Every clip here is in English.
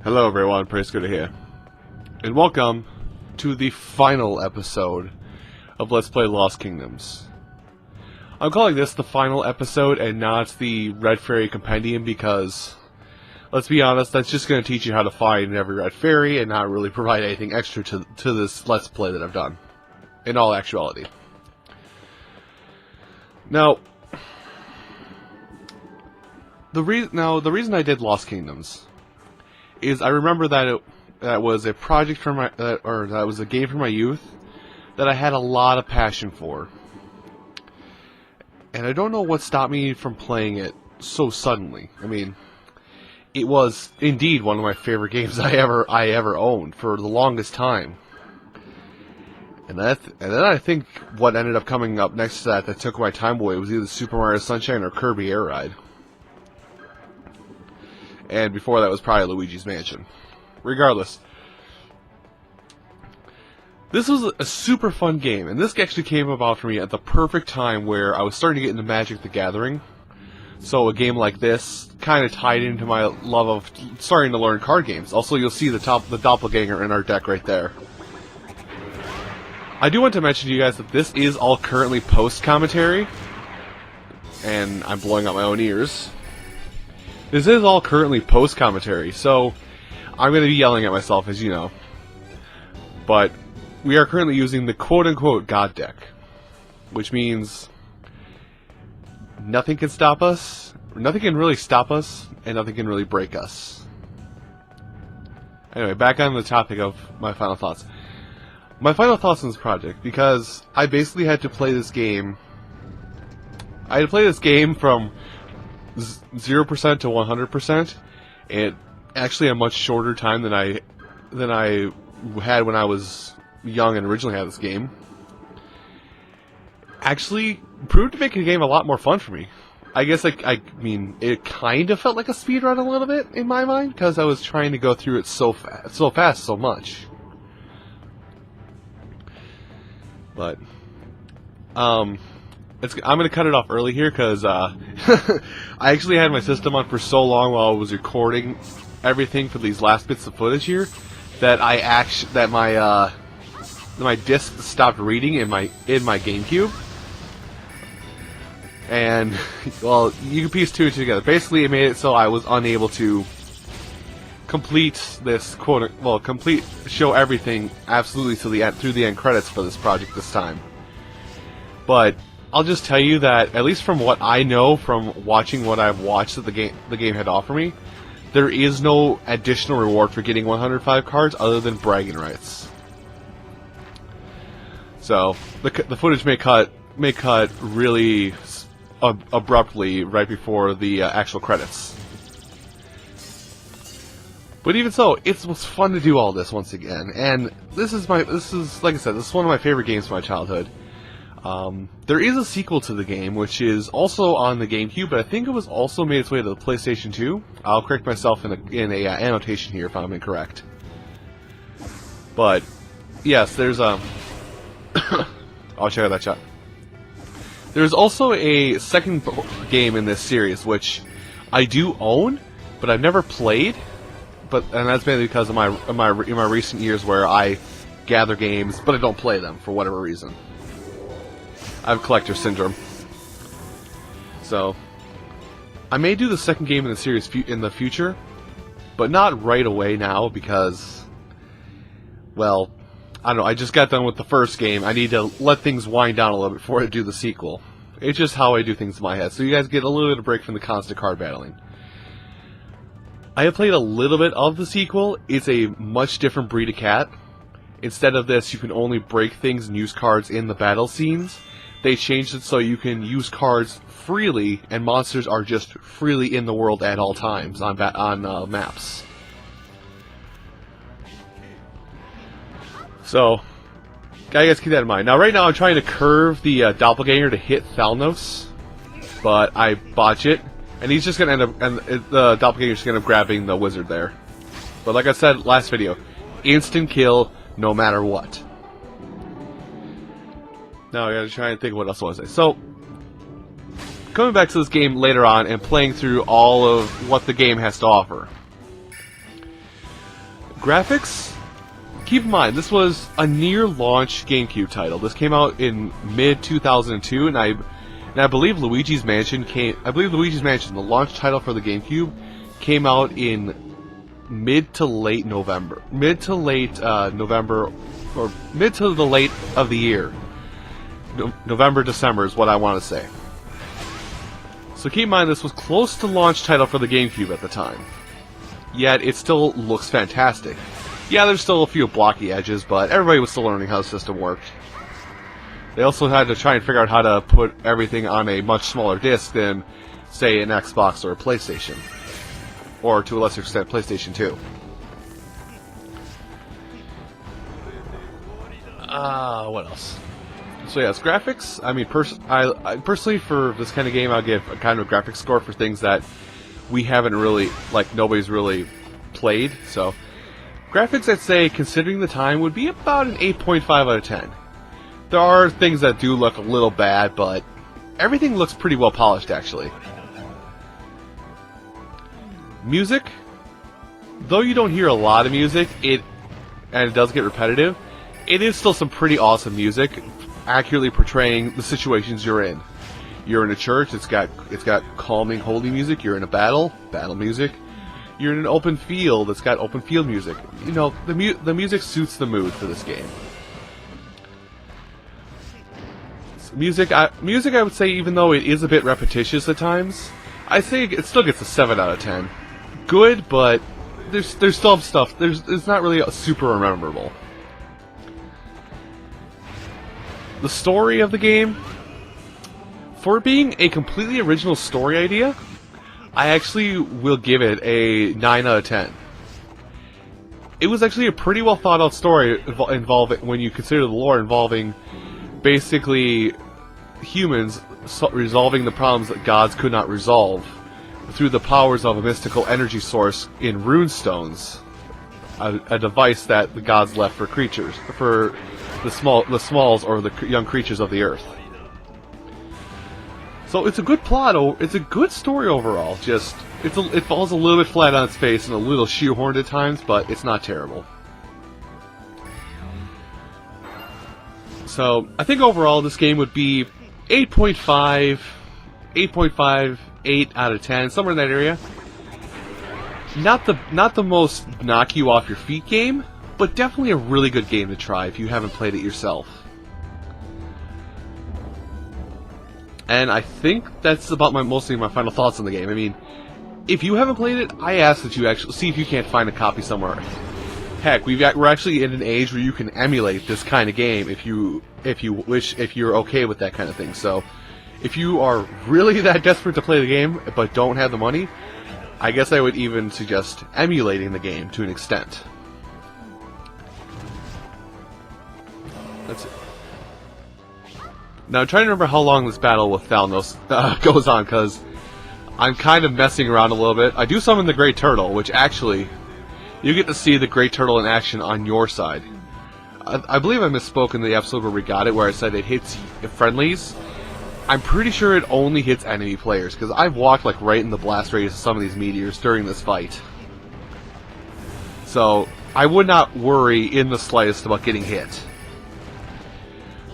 Hello everyone, Praise Good here, and welcome to the final episode of Let's Play Lost Kingdoms. I'm calling this the final episode and not the Red Fairy Compendium because, let's be honest, that's just going to teach you how to find every Red Fairy and not really provide anything extra to this Let's Play that I've done, in all actuality. Now, the reason I did Lost Kingdoms is I remember that that was a project for my that was a game for my youth that I had a lot of passion for, and I don't know what stopped me from playing it so suddenly. I mean, it was indeed one of my favorite games I ever owned for the longest time, and then I think what ended up coming up next to that took my time away was either Super Mario Sunshine or Kirby Air Ride. And before that was probably Luigi's Mansion. Regardless, this was a super fun game, and this actually came about for me at the perfect time where I was starting to get into Magic the Gathering. So a game like this kind of tied into my love of starting to learn card games. Also, you'll see the doppelganger in our deck right there. I do want to mention to you guys that this is all currently post-commentary, and I'm blowing out my own ears. This is all currently post-commentary, so I'm going to be yelling at myself, as you know. But we are currently using the quote-unquote God deck, which means nothing can stop us, nothing can really stop us, and nothing can really break us. Anyway, back on the topic of my final thoughts. My final thoughts on this project, because I basically had to play this game. I had to play this game from 0% to 100%, and actually a much shorter time than I had when I was young and originally had this game. Actually proved to make the game a lot more fun for me. I guess I mean it kind of felt like a speedrun a little bit in my mind because I was trying to go through it so fast, so much. But I'm going to cut it off early here because I actually had my system on for so long while I was recording everything for these last bits of footage here that my disc stopped reading in my GameCube. And well, you can piece two and two together. Basically, it made it so I was unable to complete this show everything absolutely through the end credits for this project this time. But I'll just tell you that, at least from what I know from watching what I've watched that the game had to offer me, there is no additional reward for getting 105 cards other than bragging rights. So the footage may cut really abruptly right before the actual credits. But even so, it was fun to do all this once again, and this is like I said, this is one of my favorite games from my childhood. There is a sequel to the game, which is also on the GameCube, but I think it was also made its way to the PlayStation 2. I'll correct myself in a annotation here if I'm incorrect. But yes, there's I'll check out that shot. There's also a second game in this series, which I do own, but I've never played. And that's mainly because of my recent years where I gather games, but I don't play them for whatever reason. I have collector syndrome. So I may do the second game in the series in the future, but not right away now because, well, I don't know, I just got done with the first game. I need to let things wind down a little bit before I do the sequel. It's just how I do things in my head, so you guys get a little bit of break from the constant card battling. I have played a little bit of the sequel. It's a much different breed of cat. Instead of this, you can only break things and use cards in the battle scenes. They changed it so you can use cards freely, and monsters are just freely in the world at all times on maps. So, I guess keep that in mind. Now, right now, I'm trying to curve the doppelganger to hit Thalnos, but I botch it, and he's just gonna end up, and the doppelganger's gonna end up grabbing the wizard there. But like I said last video, instant kill no matter what. Now I gotta try and think of what else I want to say. So, coming back to this game later on and playing through all of what the game has to offer. graphics, keep in mind, this was a near-launch GameCube title. This came out in mid-2002, and I believe Luigi's Mansion, the launch title for the GameCube, came out in mid to late November. November, or mid to the late of the year. November, December is what I want to say. So keep in mind, this was close to launch title for the GameCube at the time. Yet, it still looks fantastic. Yeah, there's still a few blocky edges, but everybody was still learning how the system worked. They also had to try and figure out how to put everything on a much smaller disc than, say, an Xbox or a PlayStation. Or, to a lesser extent, PlayStation 2. What else? So yes, graphics. I mean, I personally, for this kind of game, I'll give a kind of graphics score for things that we haven't really, like, nobody's really played. So, graphics, I'd say, considering the time, would be about an 8.5 out of 10. There are things that do look a little bad, but everything looks pretty well polished, actually. Music, though you don't hear a lot of music, and it does get repetitive, it is still some pretty awesome music, accurately portraying the situations you're in. You're in a church, it's got calming, holy music. You're in a battle music. You're in an open field, it's got open field music. You know, the music suits the mood for this game. Music, I would say, even though it is a bit repetitious at times, I say it still gets a 7 out of 10. Good, but there's still some stuff. It's not really super memorable. The story of the game, for being a completely original story idea, I actually will give it a 9 out of 10. It was actually a pretty well thought out story involving, when you consider the lore, involving basically humans resolving the problems that gods could not resolve through the powers of a mystical energy source in runestones, a device that the gods left for creatures, for the smalls or the young creatures of the earth. So it's a good plot. It's a good story overall. Just it falls a little bit flat on its face and a little shoehorned at times, but it's not terrible. So I think overall this game would be 8.5, 8 out of 10, somewhere in that area. Not the most knock you off your feet game, but definitely a really good game to try if you haven't played it yourself. And I think that's about mostly my final thoughts on the game. I mean, if you haven't played it, I ask that you actually see if you can't find a copy somewhere. Heck, we're actually in an age where you can emulate this kind of game if you're okay with that kind of thing. So, if you are really that desperate to play the game but don't have the money, I guess I would even suggest emulating the game to an extent. That's it. Now, I'm trying to remember how long this battle with Thalnos goes on, because I'm kind of messing around a little bit. I do summon the Great Turtle, which actually, you get to see the Great Turtle in action on your side. I believe I misspoke in the episode where we got it, where I said it hits friendlies. I'm pretty sure it only hits enemy players, because I've walked like right in the blast radius of some of these meteors during this fight. So, I would not worry in the slightest about getting hit.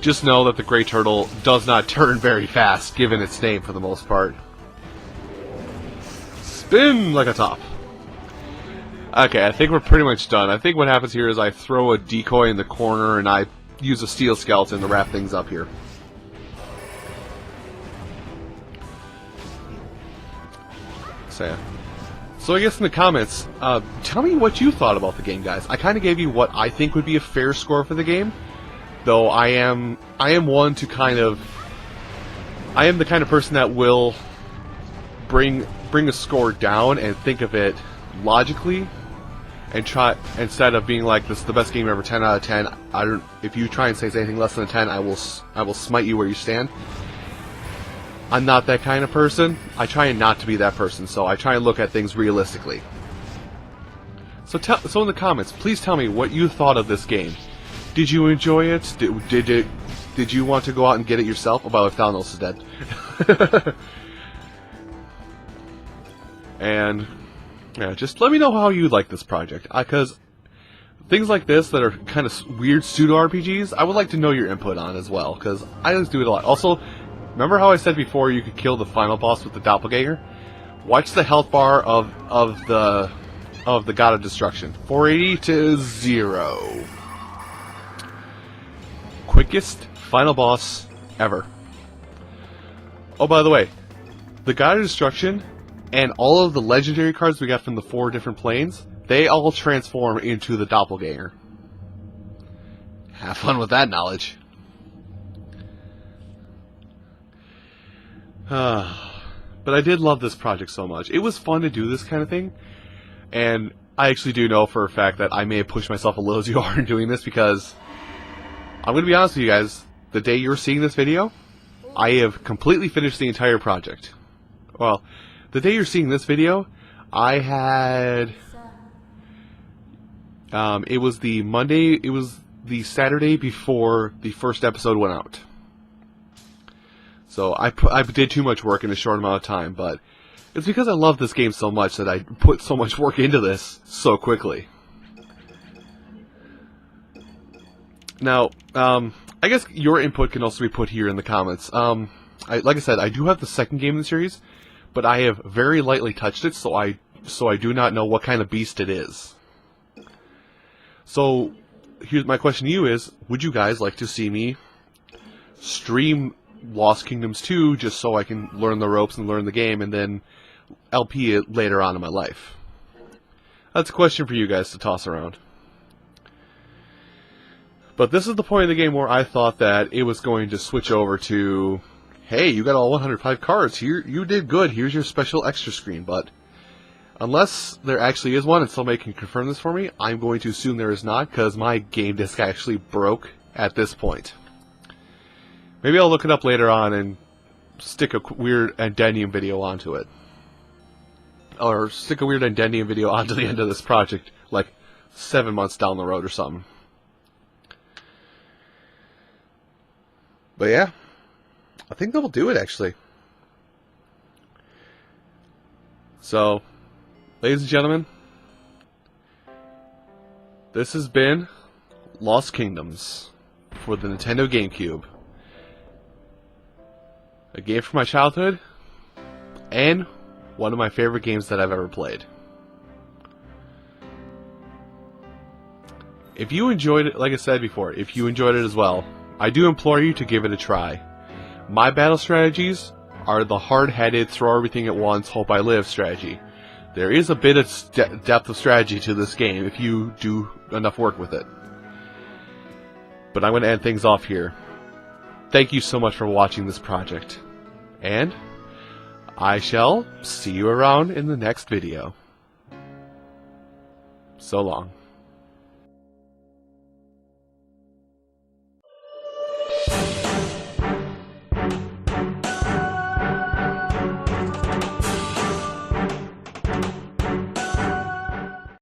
Just know that the Great Turtle does not turn very fast, given its name for the most part. Spin like a top. Okay, I think we're pretty much done. I think what happens here is I throw a decoy in the corner and I use a steel skeleton to wrap things up here. So I guess in the comments, tell me what you thought about the game, guys. I kind of gave you what I think would be a fair score for the game, though I am one to kind of, I am the kind of person that will bring a score down and think of it logically, and try, instead of being like, this is the best game ever, 10 out of 10. If you try and say anything less than a 10, I will smite you where you stand. I'm not that kind of person. I try not to be that person, so I try and look at things realistically. So in the comments, please tell me what you thought of this game. Did you enjoy it? Did you want to go out and get it yourself? Oh, by the way, Thalnos is dead. And yeah, just let me know how you like this project, because things like this that are kind of weird pseudo RPGs, I would like to know your input on as well, because I just do it a lot. Also, remember how I said before you could kill the final boss with the doppelganger? Watch the health bar of the God of Destruction. 480 to 0. Quickest final boss ever. Oh, by the way, the God of Destruction and all of the legendary cards we got from the 4 different planes, they all transform into the doppelganger. Have fun with that knowledge. But I did love this project so much. It was fun to do this kind of thing. And I actually do know for a fact that I may have pushed myself a little too hard in doing this, because I'm going to be honest with you guys, the day you're seeing this video, I have completely finished the entire project. Well, the day you're seeing this video, I had... it was the Saturday before the first episode went out. So I did too much work in a short amount of time, but it's because I love this game so much that I put so much work into this so quickly. Now, I guess your input can also be put here in the comments. Like I said, I do have the second game in the series, but I have very lightly touched it, so I do not know what kind of beast it is. So, here's my question to you is, would you guys like to see me stream Lost Kingdoms 2 just so I can learn the ropes and learn the game and then LP it later on in my life? That's a question for you guys to toss around. But this is the point of the game where I thought that it was going to switch over to, hey, you got all 105 cards, here, you did good, here's your special extra screen, but unless there actually is one, and somebody can confirm this for me, I'm going to assume there is not, because my game disc actually broke at this point. Maybe I'll look it up later on and stick a weird addendum video onto it. Or stick a weird addendum video onto the end of this project, like 7 months down the road or something. But yeah, I think that'll do it, actually. So, ladies and gentlemen, this has been Lost Kingdoms for the Nintendo GameCube. A game from my childhood, and one of my favorite games that I've ever played. If you enjoyed it, like I said before, if you enjoyed it as well, I do implore you to give it a try. My battle strategies are the hard-headed, throw everything at once, hope I live strategy. There is a bit of depth of strategy to this game if you do enough work with it. But I'm going to end things off here. Thank you so much for watching this project. And I shall see you around in the next video. So long.